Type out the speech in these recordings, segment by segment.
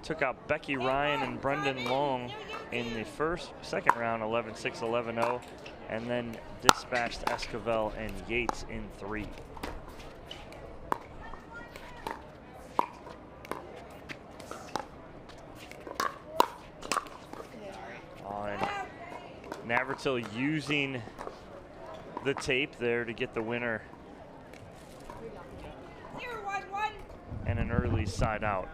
took out Becky Ryan and Brendan Long in the second round, 11-6, 11-0, and then dispatched Esquivel and Yates in 3. Navratil using the tape there to get the winner and an early side out.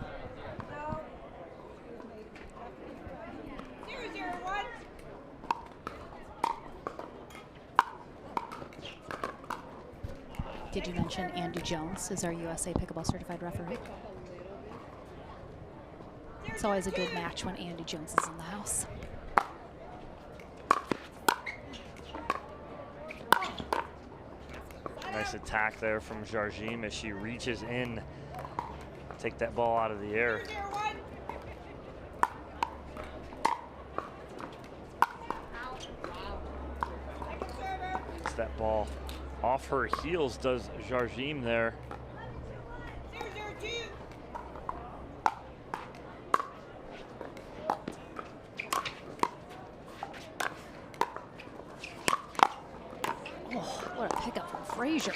Did you mention Andy Jones is our USA Pickleball Certified Referee? It's always a good match when Andy Jones is in the house. Nice attack there from JARDIM as she reaches in, take that ball out of the air. Gets that ball off her heels, does JARDIM there. Oh, what a pickup from Frazier.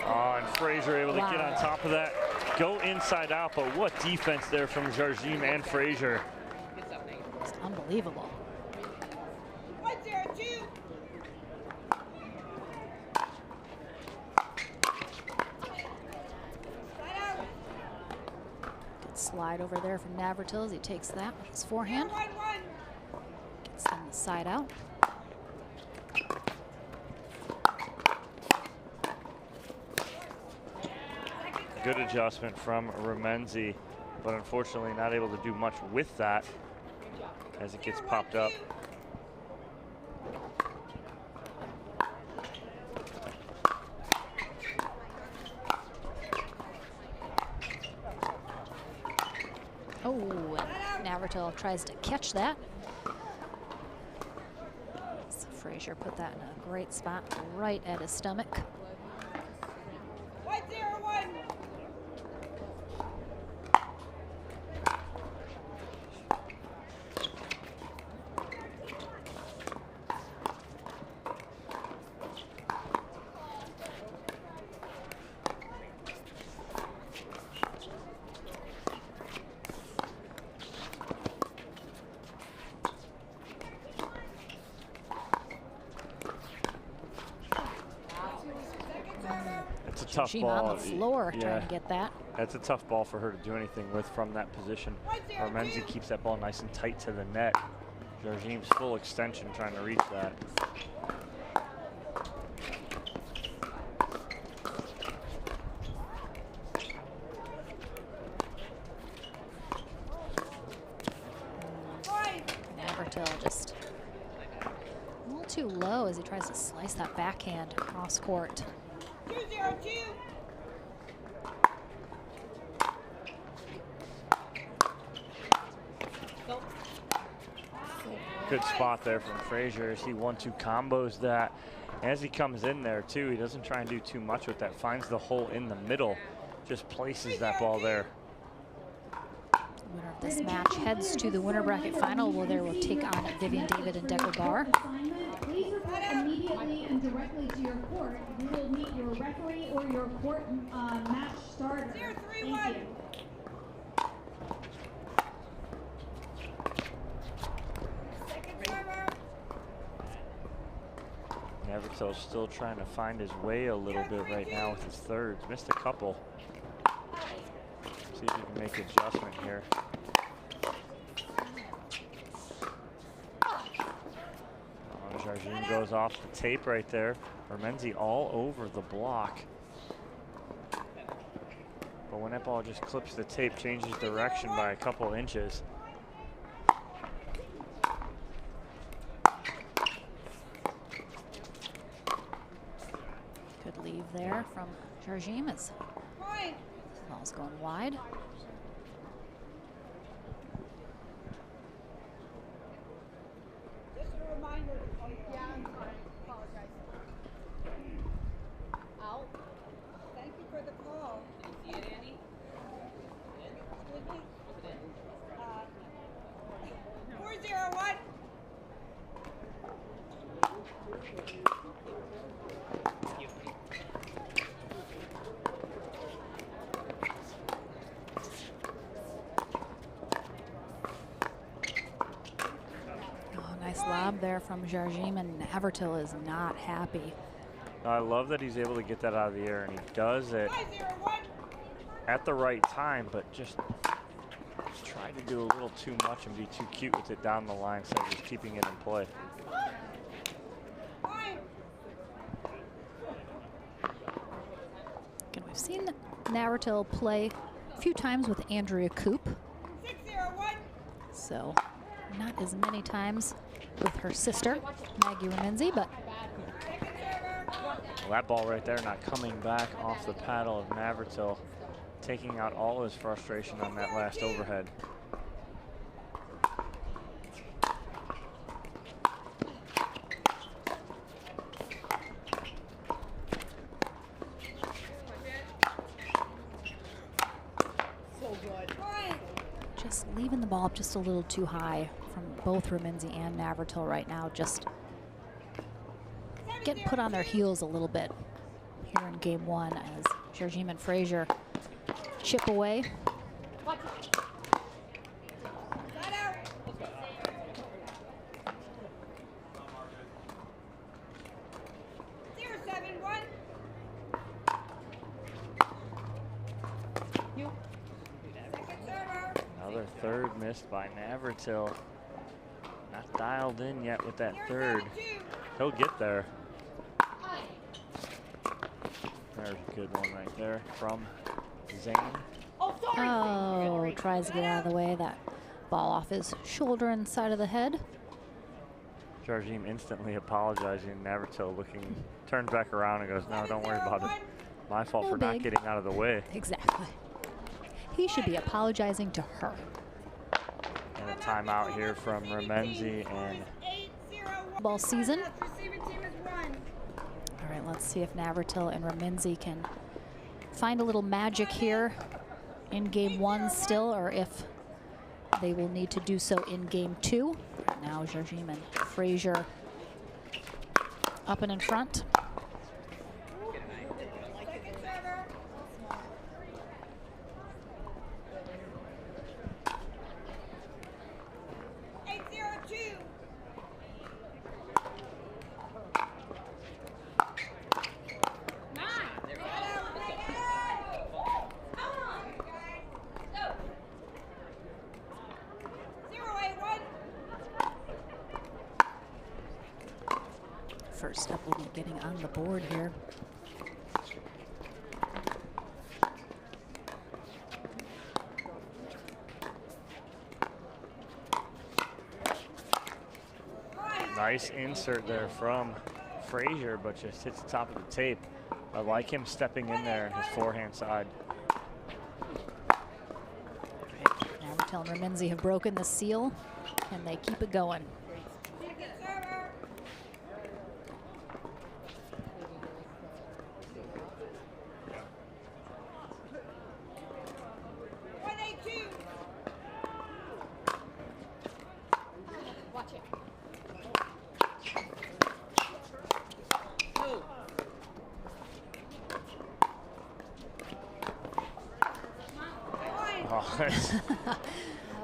Oh, and Frazier able to get on top of that. Go inside out, but what defense there from JARDIM and Frazier. It's unbelievable. Good slide over there from Navratil as he takes that with his forehand. Gets them the side out. Good adjustment from REMYNSE, but unfortunately not able to do much with that as it gets popped up. Oh, and Navratil tries to catch that. So Frazier put that in a great spot right at his stomach. It's a tough ball on the floor trying to get that. That's a tough ball for her to do anything with from that position. REMYNSE keeps that ball nice and tight to the net. JARDIM's full extension trying to reach that. Navratil just a little too low as he tries to slice that backhand across court. Good spot there from Frazier as he 1-2 combos that. As he comes in there too, he doesn't try and do too much with that. Finds the hole in the middle, just places that ball there. Winner of this match heads to the winner bracket final, where they will take on Vivian David and Decker Barr. Please report immediately and directly to your court. You will meet your referee or your court match starter. Thank you. Navratil's still trying to find his way a little bit right now with his thirds. Missed a couple. See if he can make an adjustment here. JARDIM goes off the tape right there. REMYNSE all over the block. But when that ball just clips the tape, changes direction by a couple inches. Good leave there from JARDIM as the ball's going wide. Just a reminder. Yeah, I'm sorry. Apologize. Out. there from JARDIM, and NAVRATIL is not happy. I love that he's able to get that out of the air, and he does it at the right time, but just tried to do a little too much and be too cute with it down the line, so just keeping it in play. And we've seen NAVRATIL play a few times with Andrea Coop. So not as many times with her sister, Maggie REMYNSE, but well, that ball right there not coming back off the paddle of NAVRATIL, taking out all his frustration on that last overhead. just leaving the ball up just a little too high from both REMYNSE and NAVRATIL right now. Just getting put on their heels a little bit here in game one as JARDIM and FRAZIER chip away. Another third missed by NAVRATIL. Not dialed in yet with that third. He'll get there. There's a good one right there from Zane. Oh, tries to get out of the way. That ball off his shoulder and side of the head. JARDIM instantly apologizing. NAVRATIL looking, turns back around and goes, no, don't worry about it. My fault for not getting out of the way. Exactly. He should be apologizing to her. And a timeout here from REMYNSE and ball season. All right, let's see if NAVRATIL and REMYNSE can find a little magic here in game one still, or if they will need to do so in game two. Now JARDIM and FRAZIER up and in front. First up will be getting on the board here. Nice insert there from FRAZIER, but just hits the top of the tape. I like him stepping in there, his forehand side. NAVRATIL and REMYNSE have broken the seal, and they keep it going.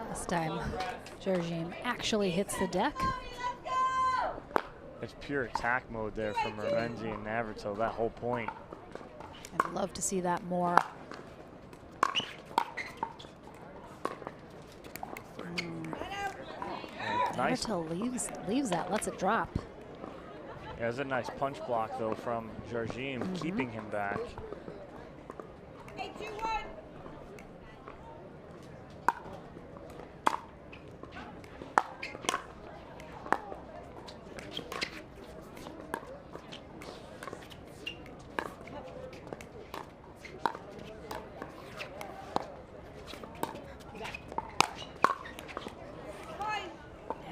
This time, JARDIM actually hits the deck. It's pure attack mode there from REMYNSE and NAVRATIL, that whole point. I'd love to see that more. Nice. NAVRATIL leaves that, lets it drop. Yeah, there's a nice punch block though from JARDIM, keeping him back.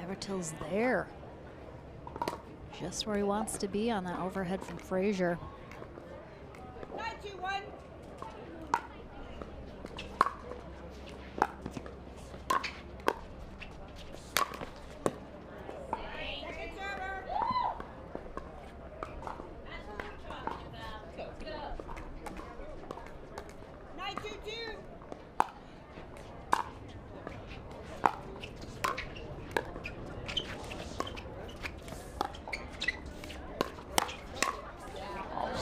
NAVRATIL's there. Just where he wants to be on that overhead from FRAZIER.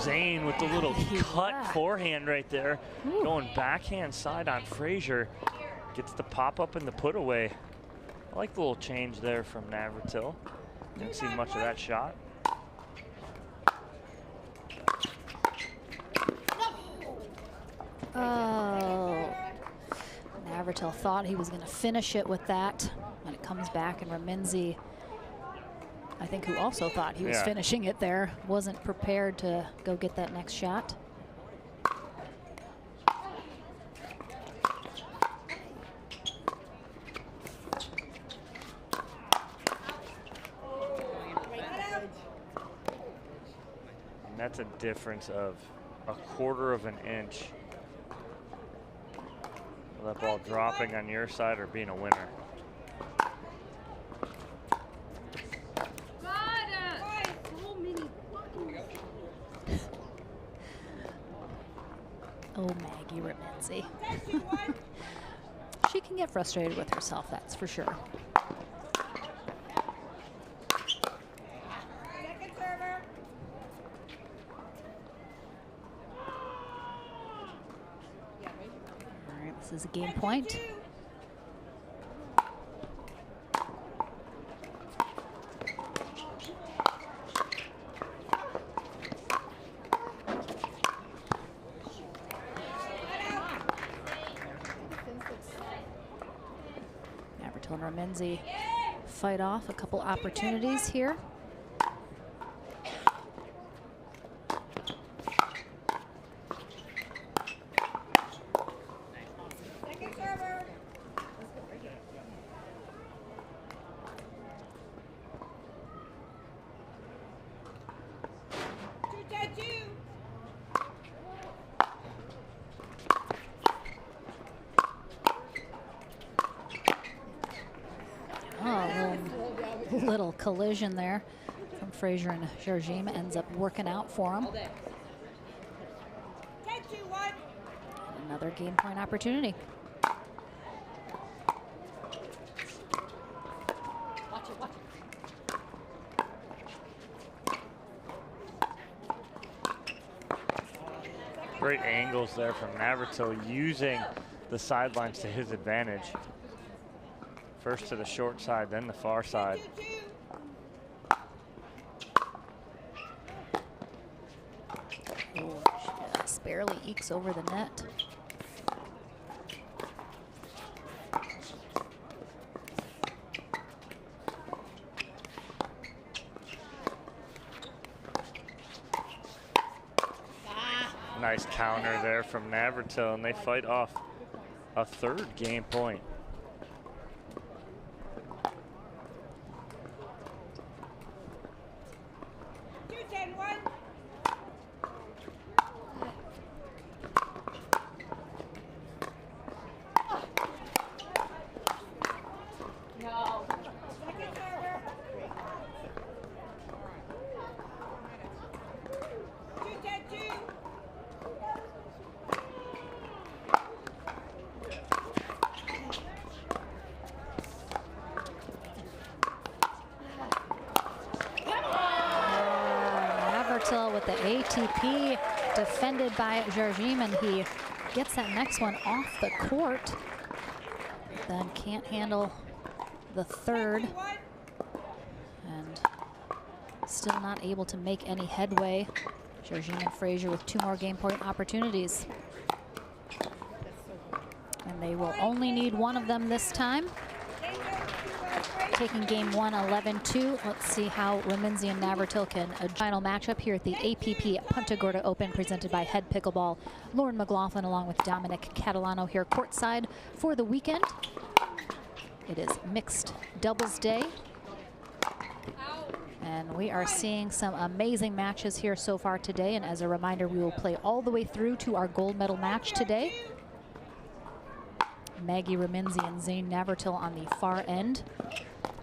Zane with the little cut forehand right there. Ooh. Going backhand side on Frazier. Gets the pop up and the put away. I like the little change there from Navratil. Didn't see much of that shot. Oh, Navratil thought he was going to finish it with that. When it comes back, and REMYNSE, I think, who also thought he was finishing it there, wasn't prepared to go get that next shot. And that's a difference of 1/4 of an inch. That ball dropping on your side or being a winner. Oh, Maggie REMYNSE. She can get frustrated with herself, that's for sure. All right, this is a game point. Navratil and REMYNSE fight off a couple opportunities here. Little collision there from Frazier and JARDIM ends up working out for him. Another game point opportunity. Great angles there from Navratil, using the sidelines to his advantage. First to the short side, then the far side. Oh, just barely ekes over the net. Nice counter there from Navratil, and they fight off a 3rd game point. With the ATP defended by JARDIM, and he gets that next one off the court. Then can't handle the 3rd, and still not able to make any headway. JARDIM and Frazier with 2 more game point opportunities. And they will only need one of them this time. Taking game 1, 11-2. Let's see how REMYNSE and Navratil can a final matchup here at the APP Punta Gorda Open, presented by Head Pickleball. Lauren McLaughlin along with Dominic Catalano here courtside for the weekend. It is mixed doubles day. And we are seeing some amazing matches here so far today. And as a reminder, we will play all the way through to our gold medal match today. Maggie REMYNSE and Zane Navratil on the far end.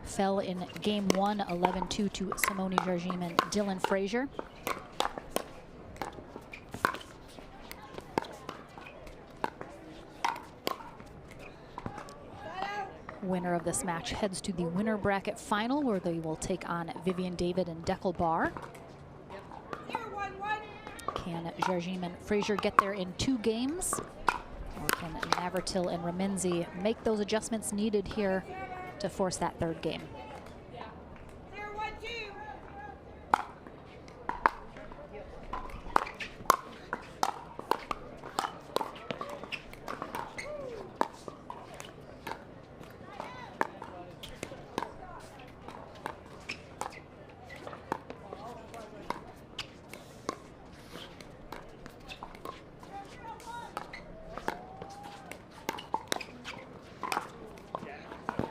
Fell in game 1, 11-2 to Simone JARDIM and Dylan Frazier. Winner of this match heads to the winner bracket final, where they will take on Vivian David and Deckel Barr. Can JARDIM and FRAZIER get there in 2 games? Or can NAVRATIL and REMYNSE make those adjustments needed here to force that 3rd game?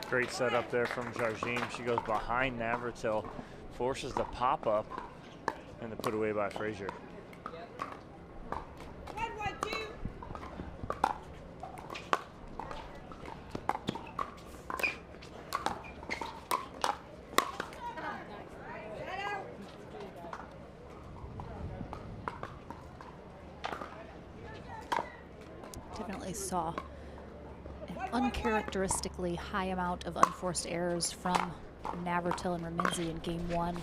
Great setup there from JARDIM. She goes behind NAVRATIL, forces the pop-up, and the put away by FRAZIER. Definitely saw an uncharacteristically high amount of unforced errors from NAVRATIL and REMYNSE in game 1.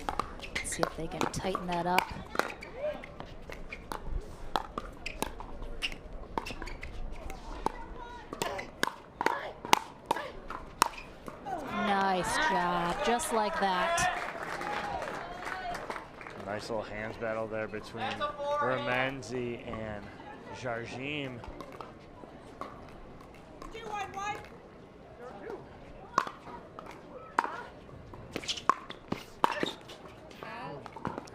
Let's see if they can tighten that up. Nice job, just like that. Nice little hands battle there between REMYNSE and JARDIM.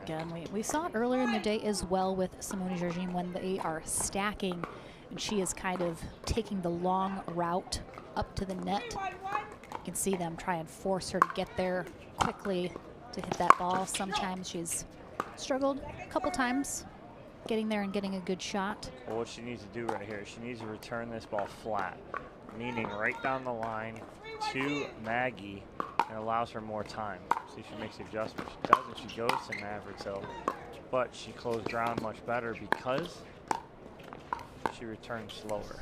Again, we saw it earlier in the day as well with Simone JARDIM when they are stacking and she is kind of taking the long route up to the net. You can see them try and force her to get there quickly to hit that ball. Sometimes she's struggled a couple times getting there and getting a good shot. Well, what she needs to do right here, she needs to return this ball flat, meaning right down the line to Maggie, and allows her more time. See if she makes the adjustment. She doesn't. She goes to NAVRATIL, but she closed ground much better because she returned slower.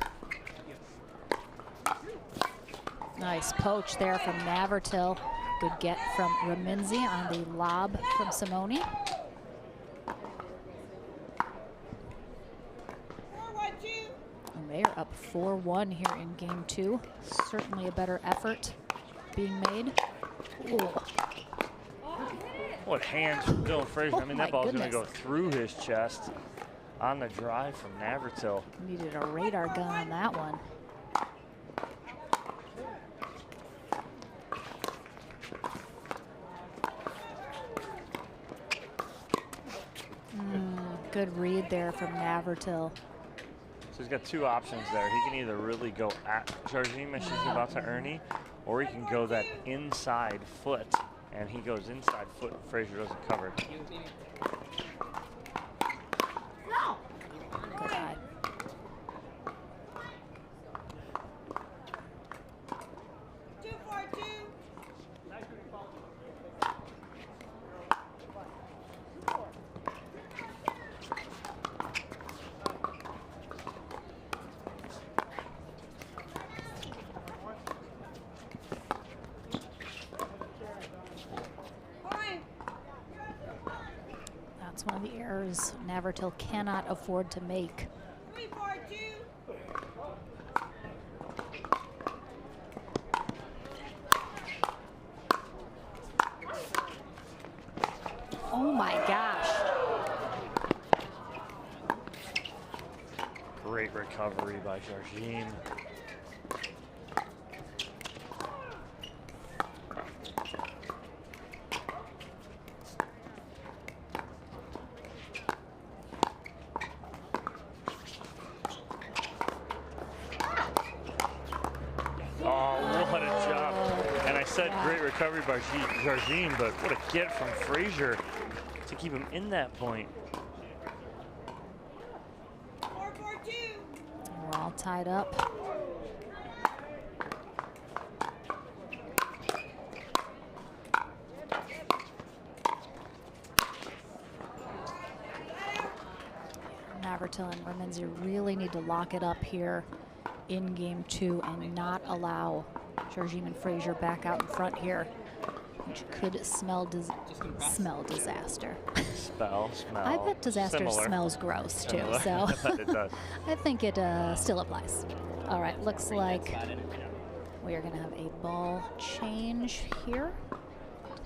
Nice poach there from NAVRATIL. Good get from REMYNSE on the lob from Simone. And they are up 4-1 here in game 2. Certainly a better effort being made. Ooh. What hands from Dylan FRAZIER. I mean, that ball's going to go goodness. through his chest on the drive from NAVRATIL. Needed a radar gun on that one. Good read there from NAVRATIL. So he's got 2 options there. He can either really go at JARDIM as she's about to Ernie, or he can go that inside foot, and he goes inside foot. FRAZIER doesn't cover. Good eye. That's one of the errors NAVRATIL cannot afford to make. Oh my gosh. Great recovery by JARDIM. Great recovery by JARDIM, but what a get from FRAZIER to keep him in that point. We're all tied up. NAVRATIL and REMYNSE really need to lock it up here in game 2 and not allow JARDIM and FRAZIER back out in front here. which could smell disaster. Smell. I bet disaster Similar. smells gross too, Similar. so It does. I think it still applies. All right, looks like we are going to have a ball change here.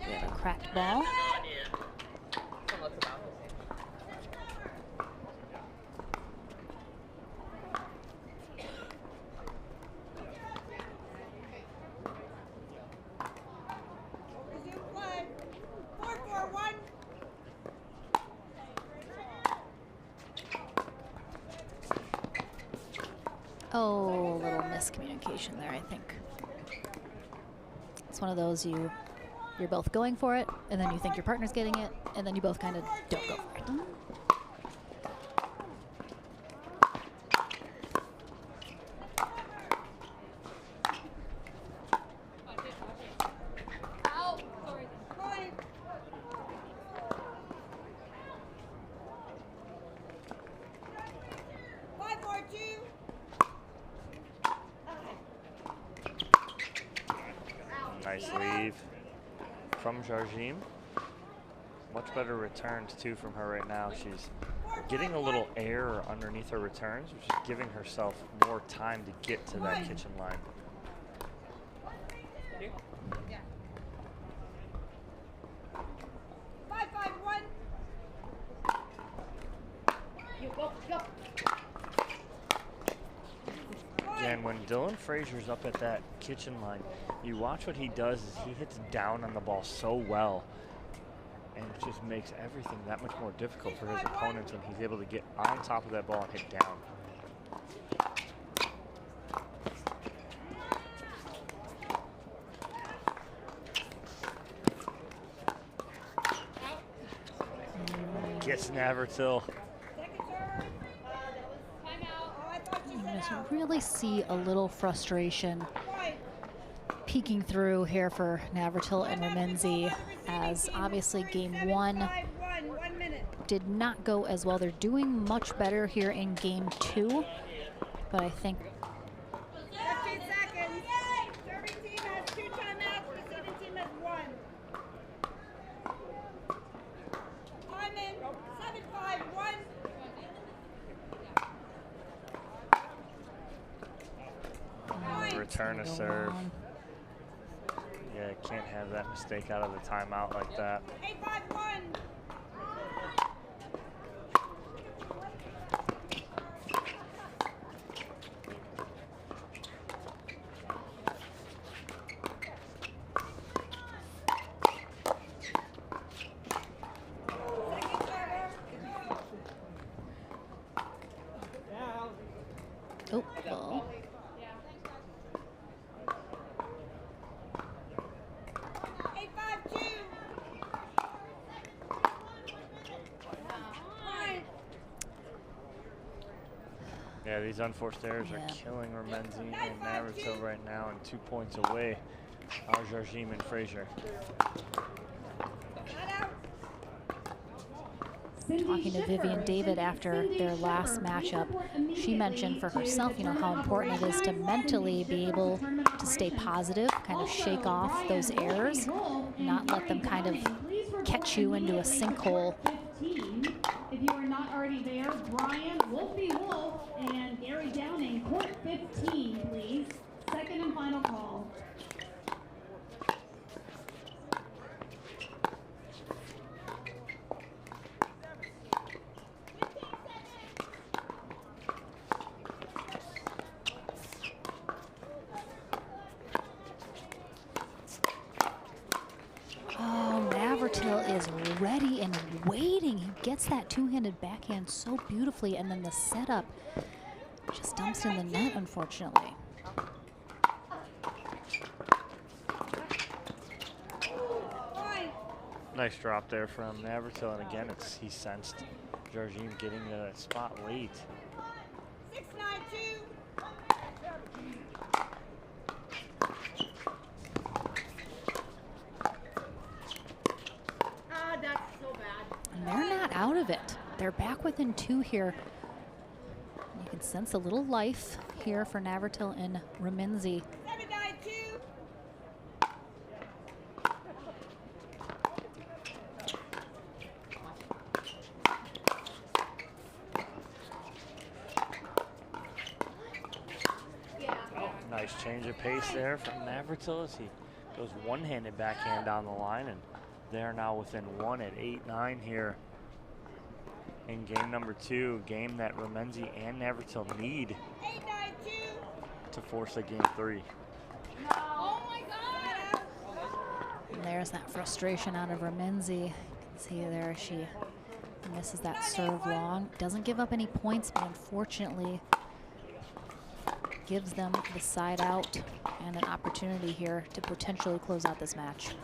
We have a cracked ball. Oh, a little miscommunication there, I think. It's one of those you're both going for it, and then you think your partner's getting it, and then you both kind of don't go for it. Nice leave from JARDIM. Much better returns too from her right now. She's getting a little air underneath her returns, which is giving herself more time to get to that kitchen line. And when Dylan Frazier's up at that kitchen line, you watch what he does is he hits down on the ball so well, and it just makes everything that much more difficult for his opponents when he's able to get on top of that ball and hit down. Gets NAVRATIL. You really see a little frustration peeking through here for NAVRATIL and REMYNSE, as obviously game one did not go as well. They're doing much better here in game two, but I think 15 seconds. Serving team has 2 timeouts, receiving team has 1. Time in, 7-5-1. Return a serve. Yeah, can't have that mistake out of the timeout like that. 8-5-1. oh, ball. Yeah, these unforced errors are killing REMYNSE and NAVRATIL right now, and 2 points away are JARDIM and Frazier. Talking to Vivian David after their last matchup, she mentioned for herself, you know, how important it is to mentally be able to stay positive, kind of shake off those errors, not let them kind of catch you into a sinkhole. If you are not already there, Brian Wolfie Wolf and Gary Downing, court 15, please. Second and final call. NAVRATIL is ready and waiting. He gets that two-handed backhand so beautifully, and then the setup just dumps in the net, unfortunately. Nice drop there from NAVRATIL, and again, he sensed JARDIM getting to that spot late. 6-9-2. And they're not out of it. They're back within 2 here. You can sense a little life here for NAVRATIL and REMYNSE. 7-9-2. change of pace there from Navratil as he goes one-handed backhand down the line, and they're now within 1 at 8-9 here in game number 2, game that REMYNSE and Navratil need to force a game 3. Oh my God! And there's that frustration out of REMYNSE. You can see there she misses that serve long. Doesn't give up any points, but unfortunately gives them the side out and an opportunity here to potentially close out this match.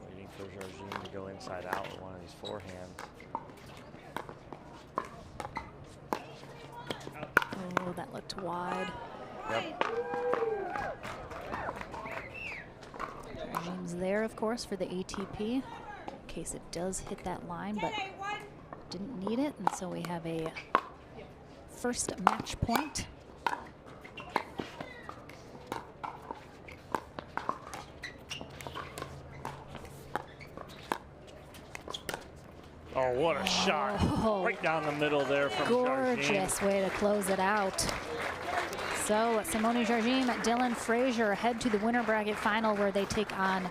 Waiting for JARDIM to go inside out with one of these forehands. Oh, that looked wide. Yep. JARDIM's there, of course, for the ATP in case it does hit that line, but didn't need it, and so we have a first match point. Oh, what a shot. Right down the middle there from Gorgeous way to close it out. So Simone JARDIM, Dylan Frazier head to the winner bracket final where they take on